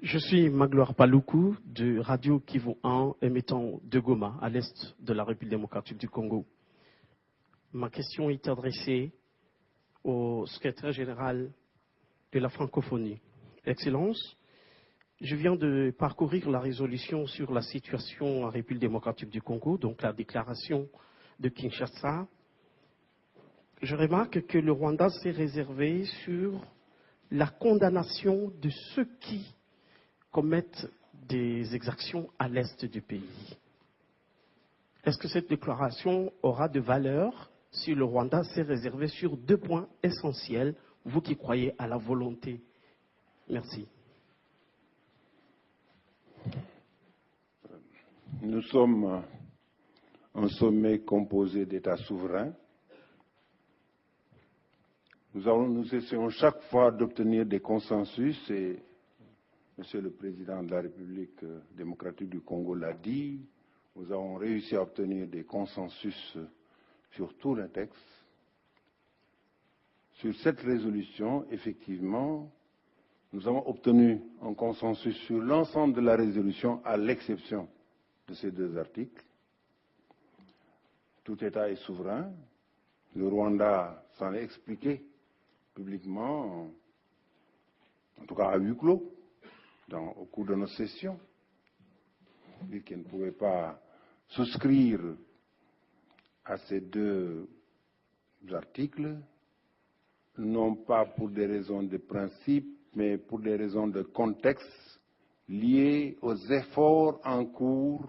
Je suis Magloire Paloukou de Radio Kivu 1 émettant de Goma, à l'est de la République démocratique du Congo. Ma question est adressée au secrétaire général de la francophonie. Excellence, je viens de parcourir la résolution sur la situation en République démocratique du Congo, donc la déclaration de Kinshasa. Je remarque que le Rwanda s'est réservé sur la condamnation de ceux qui commettent des exactions à l'est du pays. Est-ce que cette déclaration aura de valeur si le Rwanda s'est réservé sur 2 points essentiels, vous qui croyez à la volonté? Merci. Nous sommes un sommet composé d'États souverains. Nous essayons chaque fois d'obtenir des consensus et Monsieur le Président de la République démocratique du Congo l'a dit, nous avons réussi à obtenir des consensus sur tout le texte. Sur cette résolution, effectivement, nous avons obtenu un consensus sur l'ensemble de la résolution à l'exception de ces 2 articles. Tout État est souverain. Le Rwanda s'en est expliqué publiquement, en tout cas à huis clos, au cours de nos sessions, dit qu'il ne pouvait pas souscrire à ces 2 articles, non pas pour des raisons de principe, mais pour des raisons de contexte liées aux efforts en cours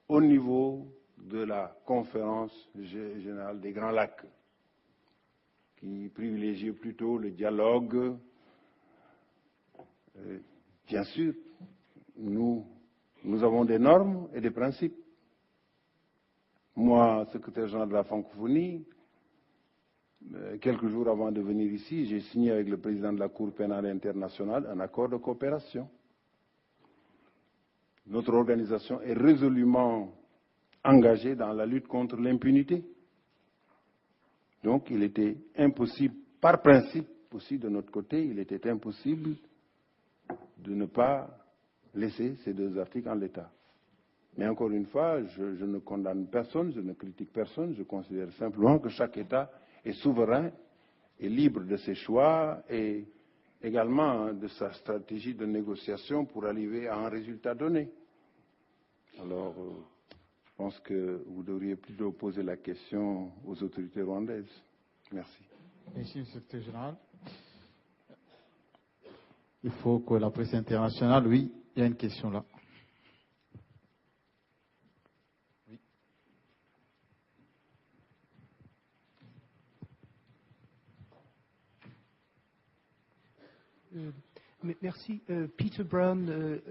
au niveau de la conférence générale des Grands Lacs, qui privilégie plutôt le dialogue. Bien sûr, nous avons des normes et des principes. Moi, secrétaire général de la francophonie, quelques jours avant de venir ici, j'ai signé avec le président de la Cour pénale internationale un accord de coopération. Notre organisation est résolument engagée dans la lutte contre l'impunité. Donc, il était impossible, par principe aussi de notre côté, il était impossible de ne pas laisser ces 2 articles en l'état. Mais encore une fois, je ne condamne personne, je ne critique personne, je considère simplement que chaque État est souverain et libre de ses choix et également de sa stratégie de négociation pour arriver à un résultat donné. Alors, je pense que vous devriez plutôt poser la question aux autorités rwandaises. Merci. Merci, Monsieur le Secrétaire général. Il faut que la presse internationale, oui, il y a une question là. Oui. Merci. Peter Brown,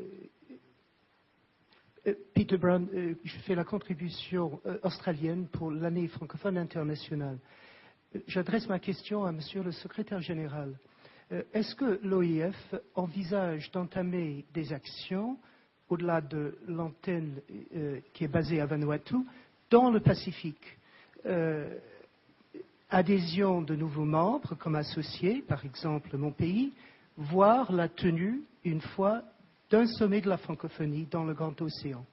je fais la contribution australienne pour l'année francophone internationale. J'adresse ma question à Monsieur le Secrétaire général. Est-ce que l'OIF envisage d'entamer des actions au-delà de l'antenne qui est basée à Vanuatu dans le Pacifique? Adhésion de nouveaux membres comme associés, par exemple mon pays, voire la tenue une fois d'un sommet de la francophonie dans le Grand Océan.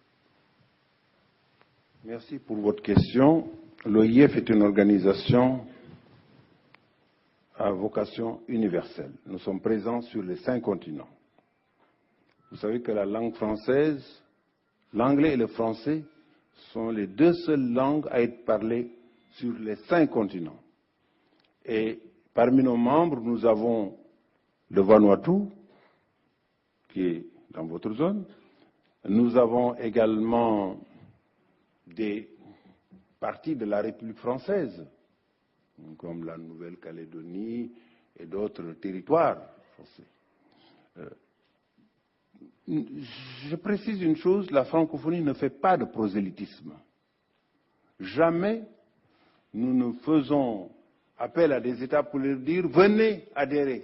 Merci pour votre question. L'OIF est une organisation à vocation universelle. Nous sommes présents sur les 5 continents. Vous savez que la langue française, l'anglais et le français sont les 2 seules langues à être parlées sur les 5 continents. Et parmi nos membres, nous avons le Vanuatu, qui est dans votre zone. Nous avons également des parties de la République française, comme la Nouvelle-Calédonie et d'autres territoires français. Je précise une chose, la francophonie ne fait pas de prosélytisme. Jamais nous ne faisons appel à des États pour leur dire « venez adhérer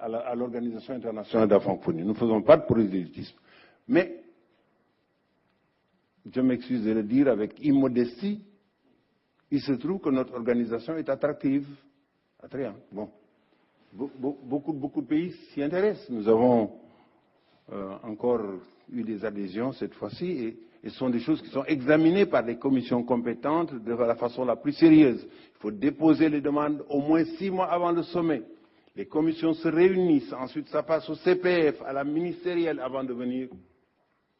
à l'Organisation internationale de la francophonie ». Nous ne faisons pas de prosélytisme. Mais, je m'excuse de le dire avec immodestie, il se trouve que notre organisation est attractive, attrayante. Bon. beaucoup de pays s'y intéressent. Nous avons encore eu des adhésions cette fois-ci et ce sont des choses qui sont examinées par les commissions compétentes de la façon la plus sérieuse. Il faut déposer les demandes au moins 6 mois avant le sommet. Les commissions se réunissent, ensuite ça passe au CPF, à la ministérielle avant de venir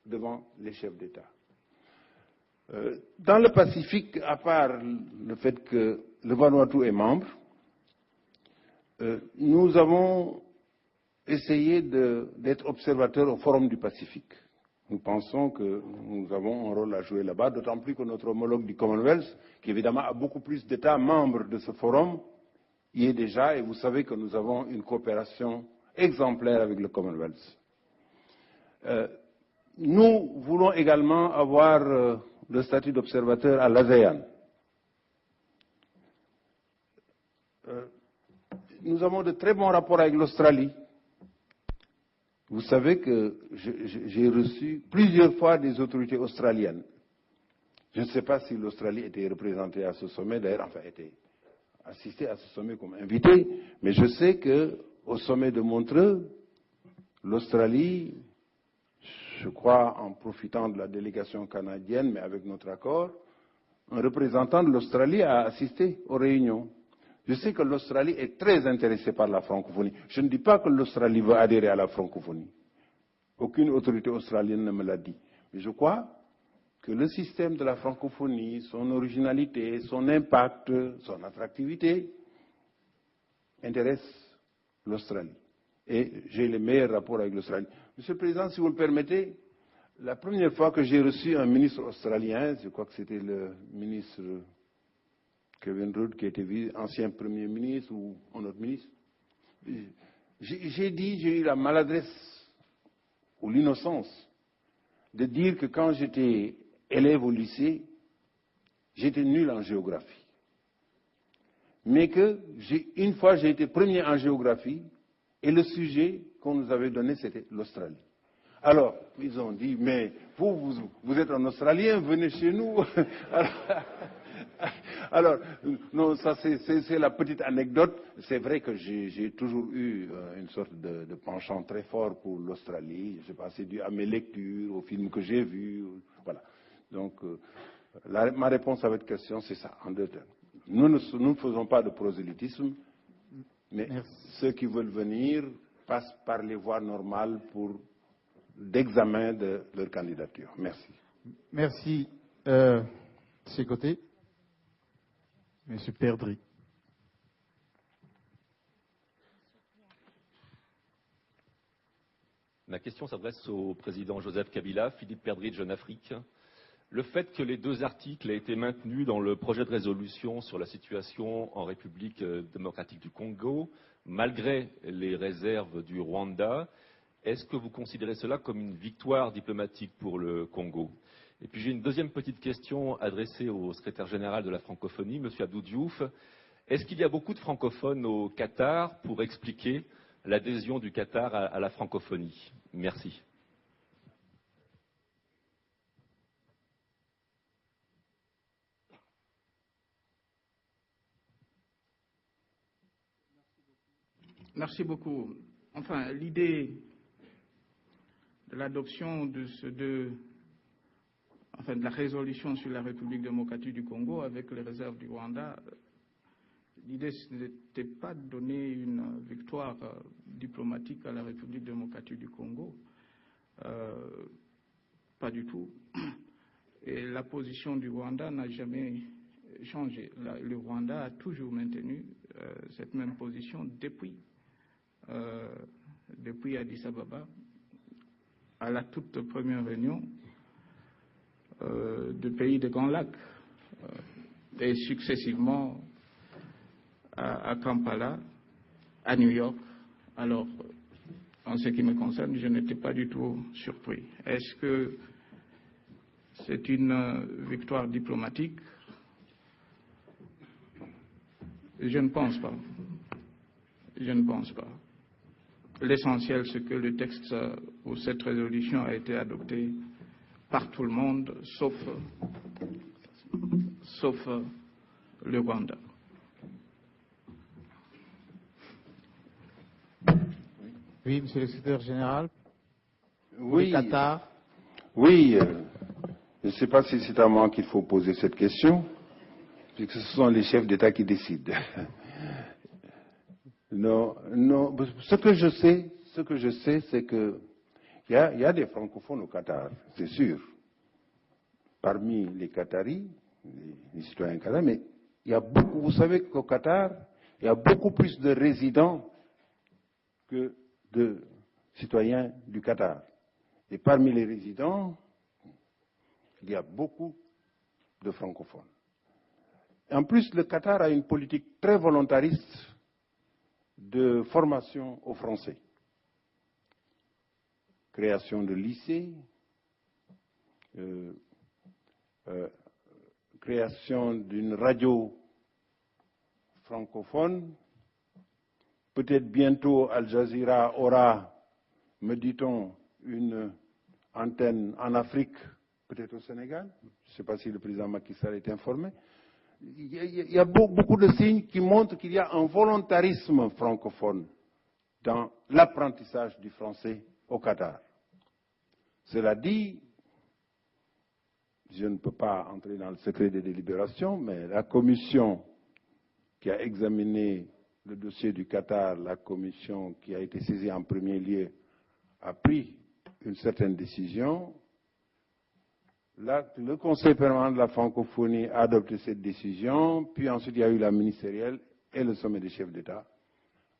devant les chefs d'État. Dans le Pacifique, à part le fait que le Vanuatu est membre, nous avons essayé d'être observateurs au Forum du Pacifique. Nous pensons que nous avons un rôle à jouer là-bas, d'autant plus que notre homologue du Commonwealth, qui évidemment a beaucoup plus d'États membres de ce forum, y est déjà, et vous savez que nous avons une coopération exemplaire avec le Commonwealth. Nous voulons également avoir le statut d'observateur à l'ASEAN. Nous avons de très bons rapports avec l'Australie. Vous savez que j'ai reçu plusieurs fois des autorités australiennes. Je ne sais pas si l'Australie était représentée à ce sommet, d'ailleurs, enfin, était assistée à ce sommet comme invitée, mais je sais qu'au sommet de Montreux, l'Australie, je crois en profitant de la délégation canadienne, mais avec notre accord, un représentant de l'Australie a assisté aux réunions. Je sais que l'Australie est très intéressée par la francophonie. Je ne dis pas que l'Australie veut adhérer à la francophonie. Aucune autorité australienne ne me l'a dit. Mais je crois que le système de la francophonie, son originalité, son impact, son attractivité, intéresse l'Australie. Et j'ai les meilleurs rapports avec l'Australie. Monsieur le Président, si vous le permettez, la première fois que j'ai reçu un ministre australien, je crois que c'était le ministre Kevin Rudd, qui était ancien Premier ministre ou un autre ministre, j'ai eu la maladresse ou l'innocence de dire que quand j'étais élève au lycée, j'étais nul en géographie. Mais que une fois j'ai été premier en géographie et le sujet qu'on nous avait donné c'était l'Australie. Alors, ils ont dit, mais vous êtes un Australien, venez chez nous. Alors, non, ça c'est la petite anecdote. C'est vrai que j'ai toujours eu une sorte de penchant très fort pour l'Australie. Je ne sais pas, c'est dû à mes lectures, aux films que j'ai vus. Voilà. Donc, ma réponse à votre question, c'est ça, en 2 termes. Nous ne faisons pas de prosélytisme, mais merci. Ceux qui veulent venir passent par les voies normales d'examen de leur candidature. Merci. Merci. De ce côté, Monsieur Perdry. Ma question s'adresse au président Joseph Kabila, Philippe Perdry de Jeune Afrique. Le fait que les 2 articles aient été maintenus dans le projet de résolution sur la situation en République démocratique du Congo, malgré les réserves du Rwanda, est-ce que vous considérez cela comme une victoire diplomatique pour le Congo? Et puis j'ai une deuxième petite question adressée au secrétaire général de la francophonie, M. Abdou Diouf. Est-ce qu'il y a beaucoup de francophones au Qatar pour expliquer l'adhésion du Qatar à la francophonie? Merci. Merci beaucoup. Enfin, l'idée de l'adoption de la résolution sur la République démocratique du Congo avec les réserves du Rwanda, l'idée n'était pas de donner une victoire diplomatique à la République démocratique du Congo. Pas du tout. Et la position du Rwanda n'a jamais changé. Le Rwanda a toujours maintenu cette même position depuis Addis Ababa, à la toute première réunion de pays des Grands Lacs, et successivement à Kampala, à New York. Alors, en ce qui me concerne, je n'étais pas du tout surpris. Est-ce que c'est une victoire diplomatique? Je ne pense pas. Je ne pense pas. L'essentiel, c'est que le texte ou cette résolution a été adopté par tout le monde, sauf le Rwanda. Oui, monsieur le secrétaire général. Oui, Le Qatar. oui. Je ne sais pas si c'est à moi qu'il faut poser cette question, puisque ce sont les chefs d'État qui décident. Non, non. Ce que je sais, c'est que il y a des francophones au Qatar, c'est sûr. Parmi les Qataris, les citoyens qataris, mais il y a beaucoup. Vous savez qu'au Qatar, il y a beaucoup plus de résidents que de citoyens du Qatar. Et parmi les résidents, il y a beaucoup de francophones. En plus, le Qatar a une politique très volontariste de formation aux Français. Création de lycées, création d'une radio francophone. Peut-être bientôt Al Jazeera aura, me dit-on, une antenne en Afrique, peut-être au Sénégal. Je ne sais pas si le président Macky Sall est informé. Il y a beaucoup de signes qui montrent qu'il y a un volontarisme francophone dans l'apprentissage du français au Qatar. Cela dit, je ne peux pas entrer dans le secret des délibérations, mais la commission qui a examiné le dossier du Qatar, la commission qui a été saisie en premier lieu, a pris une certaine décision. Le Conseil permanent de la francophonie a adopté cette décision, puis ensuite il y a eu la ministérielle et le sommet des chefs d'État.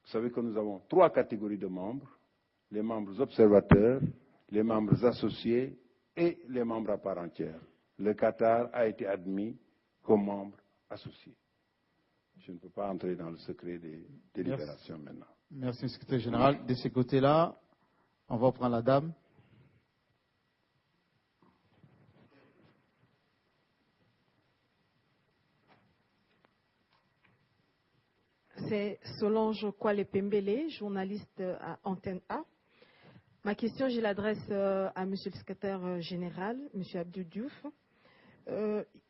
Vous savez que nous avons 3 catégories de membres, les membres observateurs, les membres associés et les membres à part entière. Le Qatar a été admis comme membre associé. Je ne peux pas entrer dans le secret des délibérations maintenant. Merci, monsieur le secrétaire général. De ce côté-là, on va prendre la dame. C'est Solange Kwale-Pembele, journaliste à Antenne A. Ma question, je l'adresse à monsieur le secrétaire général, monsieur Abdou Diouf.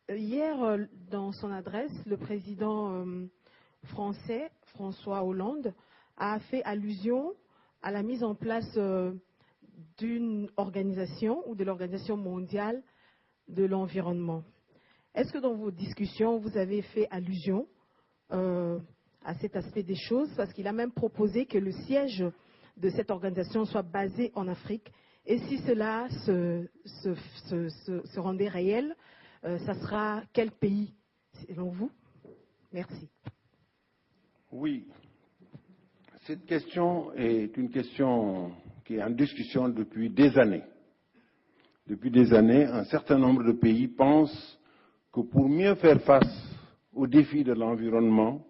Hier, dans son adresse, le président français, François Hollande, a fait allusion à la mise en place d'une organisation ou de l'Organisation mondiale de l'environnement. Est-ce que dans vos discussions, vous avez fait allusion à cet aspect des choses? Parce qu'il a même proposé que le siège de cette organisation soit basé en Afrique. Et si cela se rendait réel, ça sera quel pays, selon vous? Merci. Oui. Cette question est une question qui est en discussion depuis des années. Depuis des années, un certain nombre de pays pensent que pour mieux faire face aux défis de l'environnement,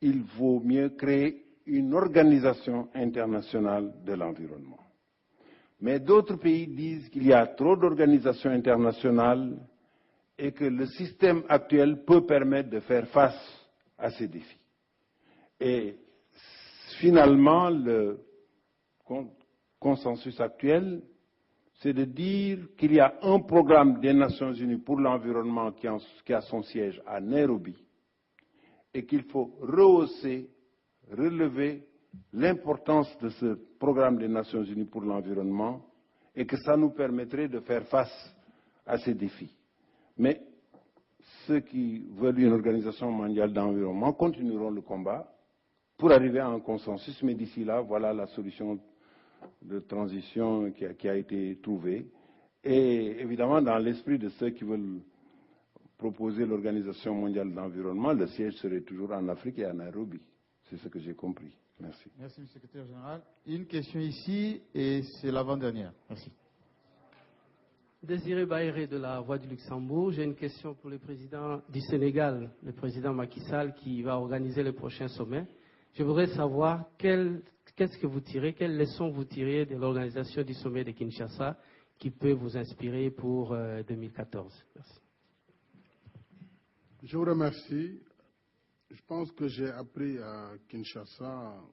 il vaut mieux créer une organisation internationale de l'environnement. Mais d'autres pays disent qu'il y a trop d'organisations internationales et que le système actuel peut permettre de faire face à ces défis. Et finalement, le consensus actuel, c'est de dire qu'il y a un programme des Nations Unies pour l'environnement qui a son siège à Nairobi et qu'il faut relever l'importance de ce programme des Nations Unies pour l'environnement et que ça nous permettrait de faire face à ces défis. Mais ceux qui veulent une organisation mondiale d'environnement continueront le combat pour arriver à un consensus, mais d'ici là, voilà la solution de transition qui a été trouvée. Et évidemment, dans l'esprit de ceux qui veulent proposer l'Organisation mondiale de l'environnement, le siège serait toujours en Afrique et à Nairobi. C'est ce que j'ai compris. Merci. Merci, monsieur le secrétaire général. Une question ici et c'est l'avant-dernière. Merci. Désiré Baéré de la Voix du Luxembourg. J'ai une question pour le président du Sénégal, le président Macky Sall, qui va organiser le prochain sommet. Je voudrais savoir qu'est-ce que vous tirez, quelles leçons vous tirez de l'organisation du sommet de Kinshasa qui peut vous inspirer pour 2014. Merci. Je vous remercie. Je pense que j'ai appris à Kinshasa, en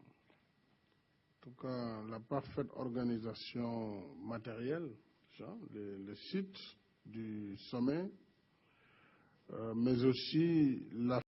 tout cas, la parfaite organisation matérielle, le site du sommet, mais aussi la